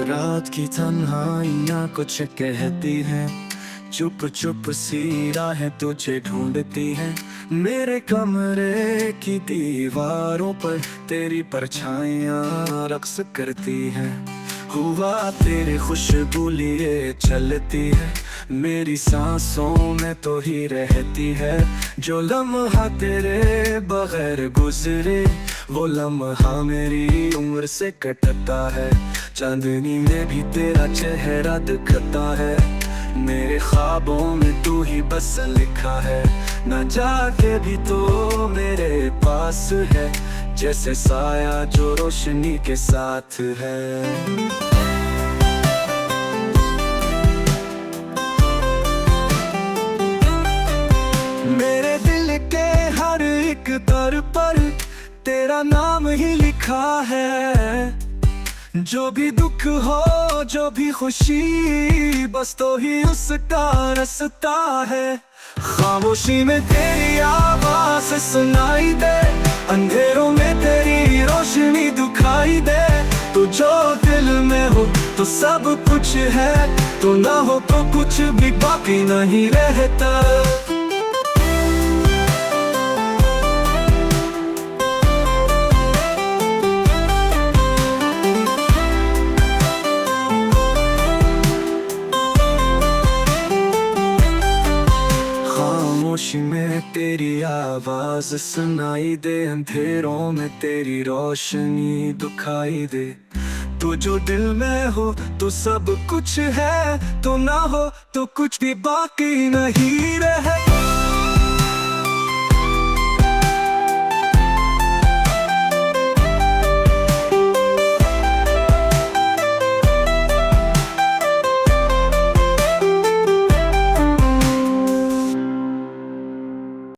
रात की तन्हाइयाँ कुछ कहती हैं, चुप चुप सी राहें तुझे ढूंढती हैं। मेरे कमरे की दीवारों पर तेरी परछाइयाँ रक्स करती हैं। हुआ तेरी खुशबू लिए चलती है, मेरी सांसों में तो ही रहती है। जो लम्हा तेरे बगैर गुजरे, वो लम्हा मेरी उम्र से कटता है। चांदनी में भी तेरा चेहरा दिखता है, मेरे ख्वाबों में तू ही बस लिखा है। न जाके भी तो मेरे पास है, जैसे साया जो रोशनी के साथ है। मेरे दिल के हर एक दर पर तेरा नाम ही लिखा है। जो भी दुख हो जो भी खुशी, बस तो ही उसका रास्ता है। खामोशी में तेरी आवाज सुनाई दे, अंधेरों में तेरी रोशनी दिखाई दे। तू जो दिल में हो तो सब कुछ है, तू ना हो तो कुछ भी बाकी नहीं रहता। खामोशी में तेरी आवाज सुनाई दे, अंधेरों में तेरी रोशनी दिखाई दे। तू जो दिल में हो तो सब कुछ है, तू ना हो तो कुछ भी बाकी नहीं रहे।